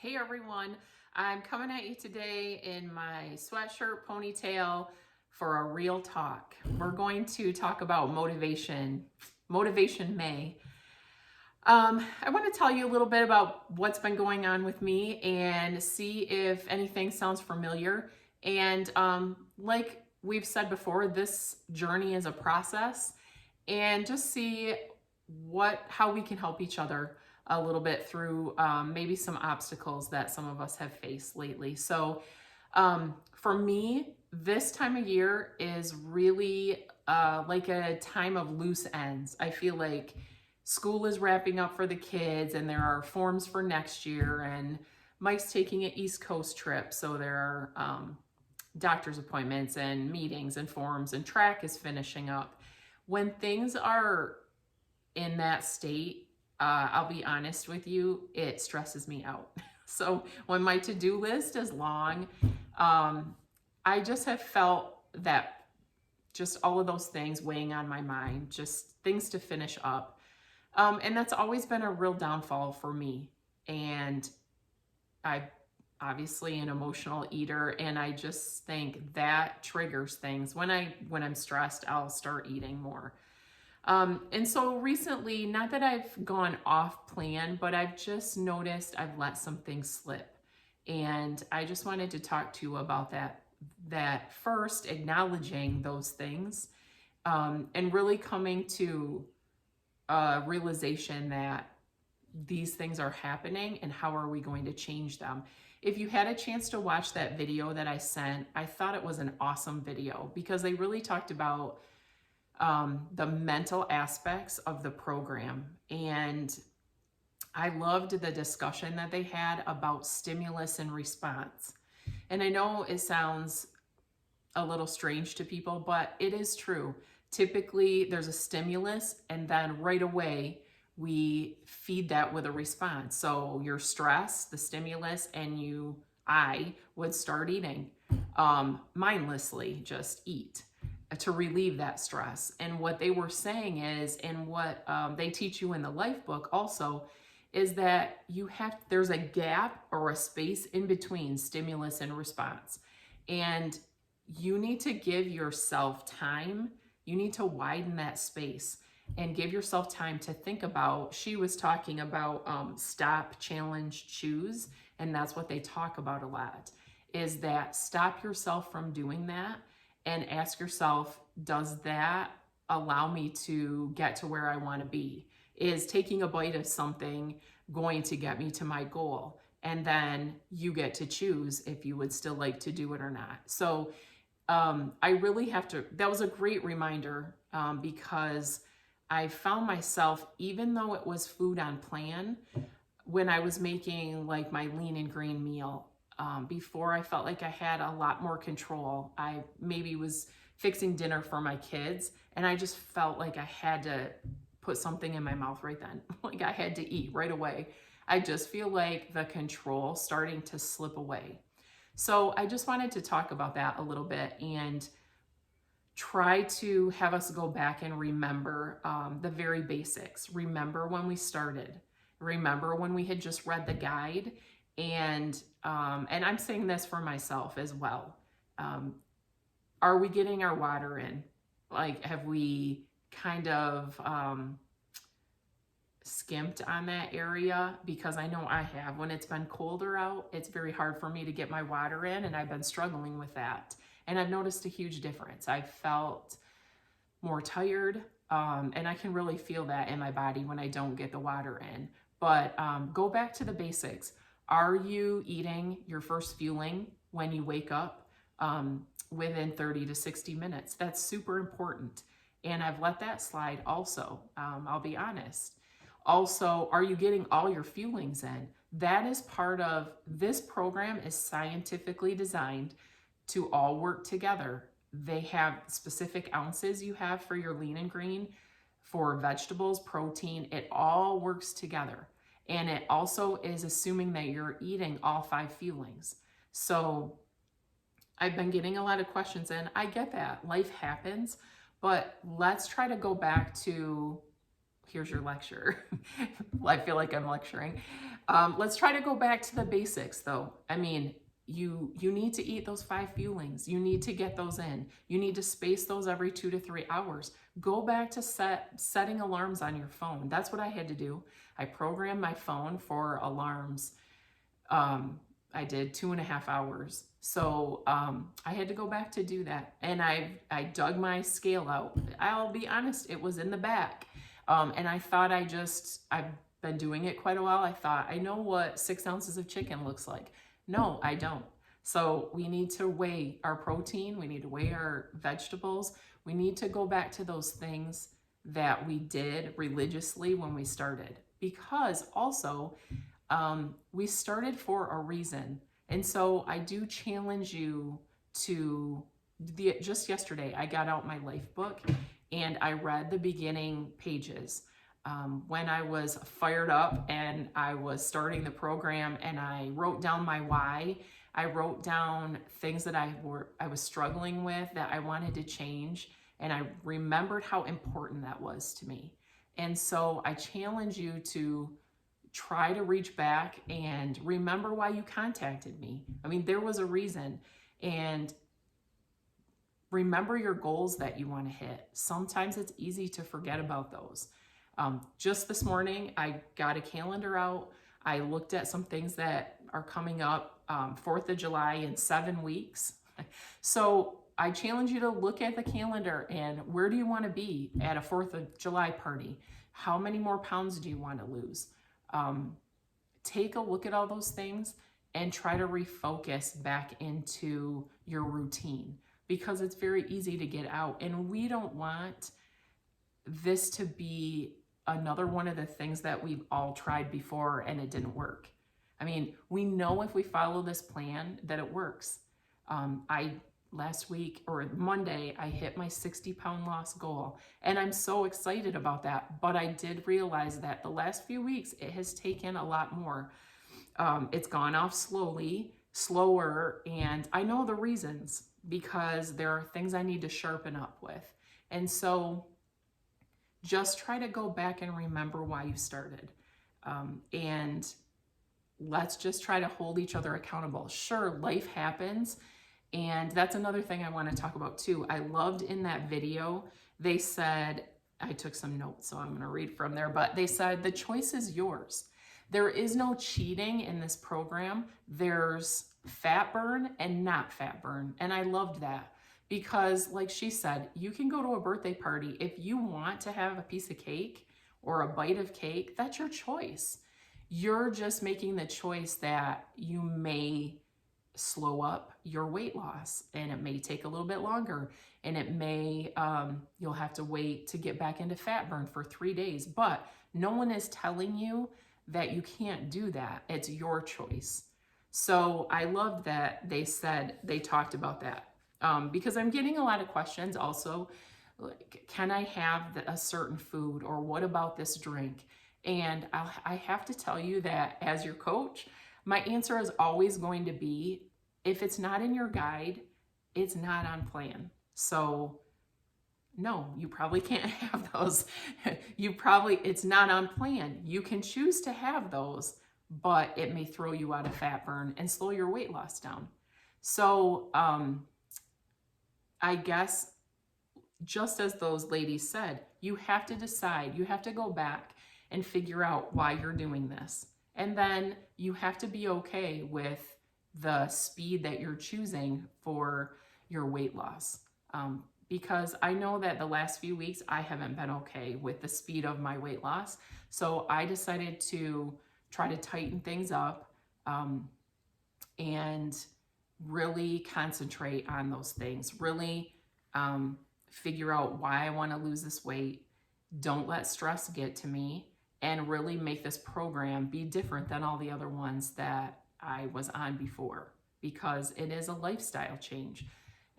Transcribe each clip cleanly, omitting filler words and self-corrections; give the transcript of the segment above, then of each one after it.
Hey everyone, I'm coming at you today in my sweatshirt ponytail for a real talk. We're going to talk about Motivation May. I want to tell you a little bit about what's been going on with me and see if anything sounds familiar. And like we've said before, this journey is a process, and just see how we can help each other a little bit through maybe some obstacles that some of us have faced lately. So for me, this time of year is really like a time of loose ends. I feel like school is wrapping up for the kids and there are forms for next year, and Mike's taking an East Coast trip, so there are doctor's appointments and meetings and forms, and track is finishing up. When things are in that state, I'll be honest with you, it stresses me out. So when my to-do list is long, I just have felt that just all of those things weighing on my mind, just things to finish up. And that's always been a real downfall for me. And I'm obviously an emotional eater, and I just think that triggers things. When I'm stressed, I'll start eating more. And so recently, not that I've gone off plan, but I've just noticed I've let some things slip. And I just wanted to talk to you about that first, acknowledging those things, and really coming to a realization that these things are happening and how are we going to change them. If you had a chance to watch that video that I sent, I thought it was an awesome video because they really talked about the mental aspects of the program. And I loved the discussion that they had about stimulus and response. And I know it sounds a little strange to people, but it is true. Typically, there's a stimulus, and then right away, we feed that with a response. So your stress, the stimulus, and I would start eating mindlessly, just eat to relieve that stress. And what they were saying is, and what they teach you in the life book also, is that there's a gap or a space in between stimulus and response. And you need to give yourself time. You need to widen that space and give yourself time to think about. She was talking about stop, challenge, choose. And that's what they talk about a lot, is that stop yourself from doing that and ask yourself, does that allow me to get to where I want to be? Is taking a bite of something going to get me to my goal? And then you get to choose if you would still like to do it or not. So I really have to, that was a great reminder, because I found myself, even though it was food on plan, when I was making like my lean and green meal, before, I felt like I had a lot more control. I maybe was fixing dinner for my kids, and I just felt like I had to put something in my mouth right then. Like I had to eat right away. I just feel like the control starting to slip away. So I just wanted to talk about that a little bit and try to have us go back and remember the very basics. Remember when we started. Remember when we had just read the guide. And I'm saying this for myself as well. Are we getting our water in? Like, have we kind of skimped on that area? Because I know I have. When it's been colder out, it's very hard for me to get my water in, and I've been struggling with that. And I've noticed a huge difference. I felt more tired, and I can really feel that in my body when I don't get the water in. But go back to the basics. Are you eating your first fueling when you wake up within 30 to 60 minutes? That's super important. And I've let that slide also, I'll be honest. Also, are you getting all your fuelings in? That is part of this program, is scientifically designed to all work together. They have specific ounces you have for your lean and green, for vegetables, protein. It all works together. And it also is assuming that you're eating all 5 fuelings. So I've been getting a lot of questions, and I get that. Life happens, but let's try to go back to here's your lecture. I feel like I'm lecturing. Let's try to go back to the basics though. I mean, you need to eat those 5 fuelings. You need to get those in. You need to space those every 2 to 3 hours. Go back to setting alarms on your phone. That's what I had to do. I programmed my phone for alarms. I did 2.5 hours. So I had to go back to do that. And I dug my scale out. I'll be honest, it was in the back. And I thought I've been doing it quite a while. I thought, I know what 6 ounces of chicken looks like. No, I don't. So we need to weigh our protein. We need to weigh our vegetables. We need to go back to those things that we did religiously when we started. Because also, we started for a reason. And so I do challenge you to, just yesterday, I got out my life book and I read the beginning pages. When I was fired up and I was starting the program, and I wrote down my why. I wrote down things that I was struggling with that I wanted to change, and I remembered how important that was to me. And so I challenge you to try to reach back and remember why you contacted me. I mean, there was a reason. And remember your goals that you want to hit. Sometimes it's easy to forget about those. Just this morning, I got a calendar out. I looked at some things that are coming up, 4th of July in 7 weeks. So I challenge you to look at the calendar and where do you want to be at a 4th of July party? How many more pounds do you want to lose? Take a look at all those things and try to refocus back into your routine, because it's very easy to get out. And we don't want this to be another one of the things that we've all tried before and it didn't work. I mean, we know if we follow this plan that it works. Last week or Monday, I hit my 60-pound loss goal, and I'm so excited about that. But I did realize that the last few weeks, it has taken a lot more. It's gone off slower, and I know the reasons, because there are things I need to sharpen up with. And so just try to go back and remember why you started. And let's just try to hold each other accountable. Sure, life happens. And that's another thing I want to talk about too. I loved in that video, they said, I took some notes, so I'm going to read from there, but they said, the choice is yours. There is no cheating in this program. There's fat burn and not fat burn. And I loved that, because like she said, you can go to a birthday party. If you want to have a piece of cake or a bite of cake, that's your choice. You're just making the choice that you may slow up your weight loss, and it may take a little bit longer, and it may you'll have to wait to get back into fat burn for 3 days, but no one is telling you that you can't do that. It's your choice. So I love that they talked about that, because I'm getting a lot of questions also, like, can I have a certain food, or what about this drink? And I have to tell you that as your coach, my answer is always going to be, if it's not in your guide, it's not on plan. So no, you probably can't have those. It's not on plan. You can choose to have those, but it may throw you out of fat burn and slow your weight loss down. So I guess, just as those ladies said, you have to decide, you have to go back and figure out why you're doing this. And then you have to be okay with the speed that you're choosing for your weight loss. Because I know that the last few weeks, I haven't been okay with the speed of my weight loss. So I decided to try to tighten things up and really concentrate on those things, really figure out why I want to lose this weight. Don't let stress get to me, and really make this program be different than all the other ones that I was on before, because it is a lifestyle change.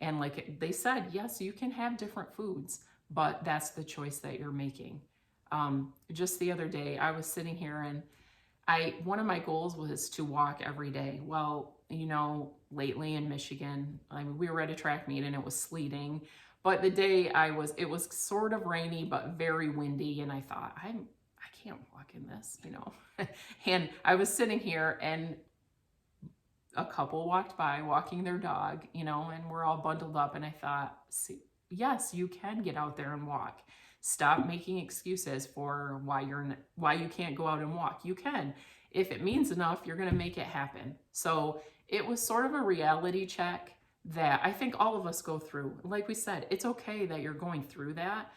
And like they said, yes, you can have different foods, but that's the choice that you're making. Just the other day, I was sitting here, and one of my goals was to walk every day. Well, lately in Michigan, we were at a track meet and it was sleeting, But the day it was sort of rainy, but very windy. And I thought, I can't walk in this, you know. And I was sitting here and a couple walked by walking their dog, you know, and we're all bundled up. And I thought, see, yes, you can get out there and walk. Stop making excuses for why you can't go out and walk. You can. If it means enough, you're going to make it happen. So it was sort of a reality check that I think all of us go through. Like we said, it's okay that you're going through that.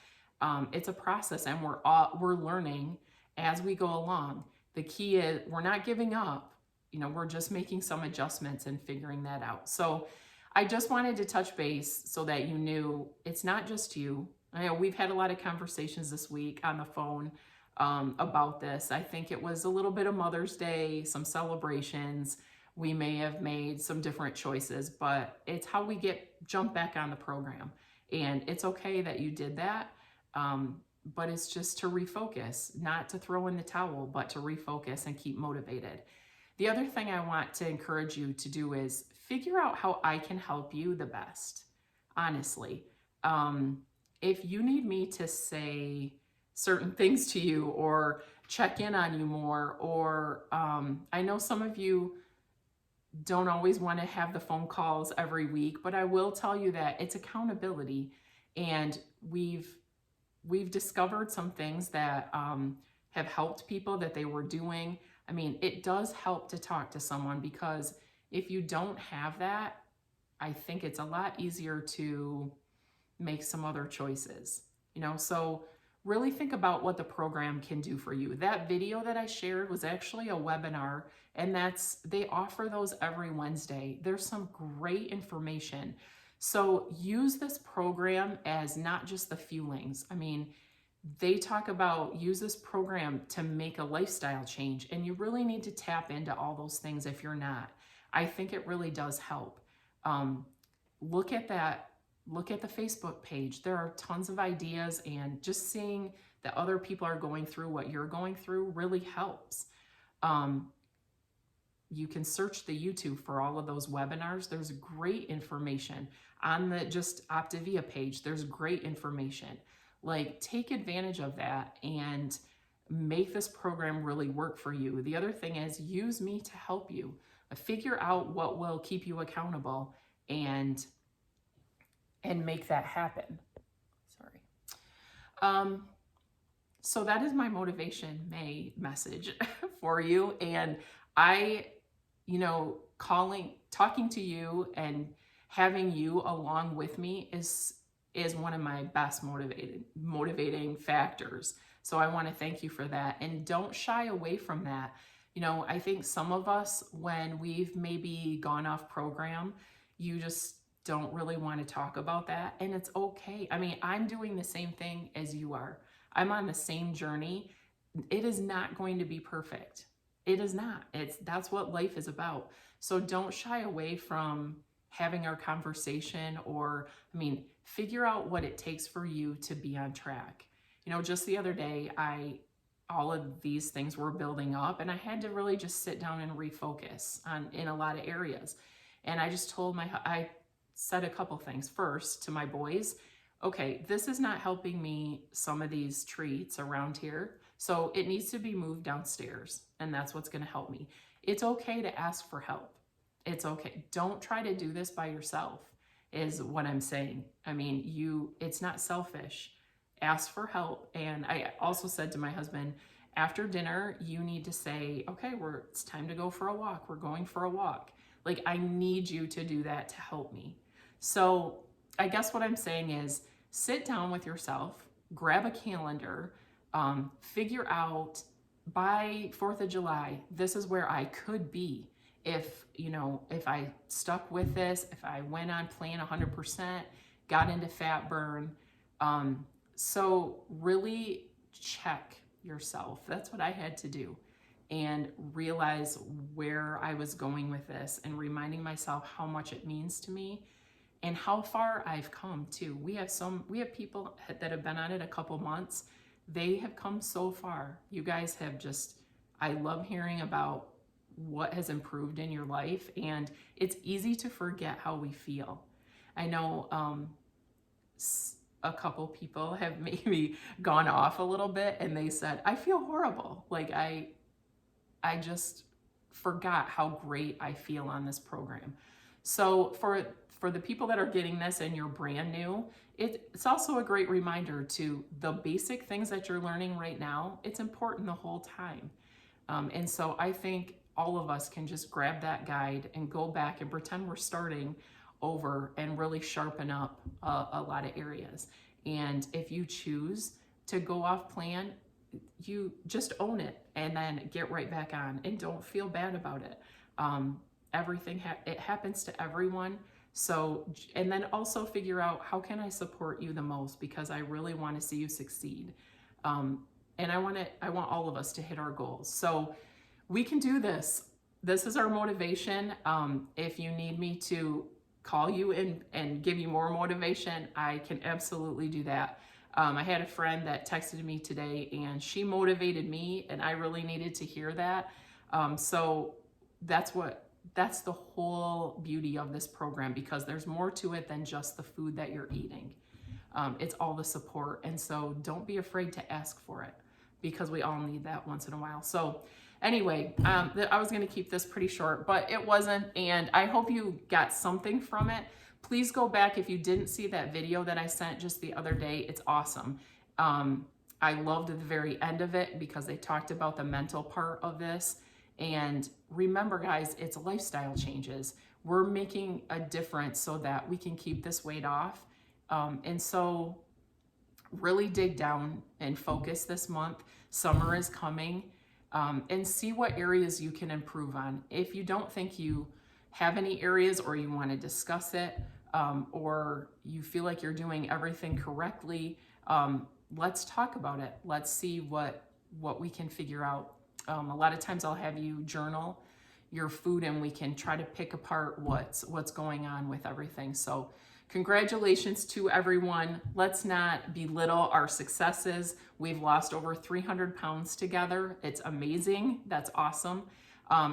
It's a process, and we're learning as we go along. The key is we're not giving up. You know, we're just making some adjustments and figuring that out. So I just wanted to touch base so that you knew it's not just you. I know we've had a lot of conversations this week on the phone about this. I think it was a little bit of Mother's Day, some celebrations. We may have made some different choices, but it's how we jump back on the program. And it's okay that you did that. But it's just to refocus, not to throw in the towel, but to refocus and keep motivated. The other thing I want to encourage you to do is figure out how I can help you the best, honestly. If you need me to say certain things to you or check in on you more, or I know some of you don't always want to have the phone calls every week, but I will tell you that it's accountability, and we've discovered some things that have helped people that they were doing. I mean, it does help to talk to someone, because if you don't have that, I think it's a lot easier to make some other choices, you know? So really think about what the program can do for you. That video that I shared was actually a webinar, and they offer those every Wednesday. There's some great information. So use this program as not just the fuelings. I mean, they talk about use this program to make a lifestyle change, and you really need to tap into all those things if you're not. I think it really does help. Look at that. Look at the Facebook page. There are tons of ideas, and just seeing that other people are going through what you're going through really helps. You can search the YouTube for all of those webinars. There's great information on the just Optavia page. There's great information. Like, take advantage of that and make this program really work for you. The other thing is, use me to help you. Figure out what will keep you accountable and make that happen. Sorry. So that is my Motivation May message for you. And I, you know, talking to you and having you along with me is one of my best motivating factors. So I want to thank you for that. And don't shy away from that. You know, I think some of us, when we've maybe gone off program, you just don't really want to talk about that. And it's okay. I mean, I'm doing the same thing as you are. I'm on the same journey. It is not going to be perfect. It is not. That's what life is about. So don't shy away from having our conversation, or, I mean, figure out what it takes for you to be on track. You know, just the other day, all of these things were building up, and I had to really just sit down and refocus in a lot of areas. And I just I said a couple things. First, to my boys, okay, this is not helping me, some of these treats around here, so it needs to be moved downstairs, and that's what's going to help me. It's okay to ask for help. It's okay. Don't try to do this by yourself, is what I'm saying. I mean, it's not selfish. Ask for help. And I also said to my husband, after dinner, you need to say, okay, it's time to go for a walk. We're going for a walk. Like, I need you to do that to help me. So I guess what I'm saying is, sit down with yourself, grab a calendar, figure out by 4th of July, this is where I could be. If I stuck with this, if I went on plan 100%, got into fat burn. So really check yourself. That's what I had to do, and realize where I was going with this, and reminding myself how much it means to me and how far I've come too. We have people that have been on it a couple months. They have come so far. You guys have I love hearing about what has improved in your life, and it's easy to forget how we feel. I know a couple people have maybe gone off a little bit and they said, I feel horrible. Like I just forgot how great I feel on this program. So for the people that are getting this and you're brand new, it's also a great reminder to the basic things that you're learning right now. It's important the whole time. And so I think all of us can just grab that guide and go back and pretend we're starting over and really sharpen up a lot of areas. And if you choose to go off plan, you just own it and then get right back on and don't feel bad about it. Everything, it happens to everyone. So, and then also figure out, how can I support you the most? Because I really want to see you succeed. And I want all of us to hit our goals. So we can do this. This is our motivation. If you need me to call you and give you more motivation, I can absolutely do that. I had a friend that texted me today and she motivated me, and I really needed to hear that. So that's the whole beauty of this program, because there's more to it than just the food that you're eating. It's all the support. And so don't be afraid to ask for it, because we all need that once in a while. So anyway, I was going to keep this pretty short, but it wasn't. And I hope you got something from it. Please go back if you didn't see that video that I sent just the other day. It's awesome. I loved the very end of it because they talked about the mental part of this. And remember, guys, it's lifestyle changes. We're making a difference so that we can keep this weight off. And so really dig down and focus this month. Summer is coming, and see what areas you can improve on. If you don't think you have any areas, or you want to discuss it, or you feel like you're doing everything correctly, let's talk about it. Let's see what we can figure out. A lot of times I'll have you journal your food and we can try to pick apart what's going on with everything. So congratulations to everyone. Let's not belittle our successes. We've lost over 300 pounds together. It's amazing. That's awesome.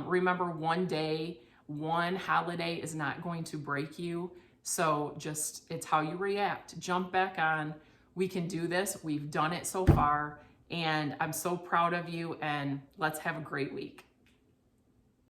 Remember, one day, one holiday is not going to break you. So just, it's how you react. Jump back on. We can do this. We've done it so far. And I'm so proud of you, and let's have a great week.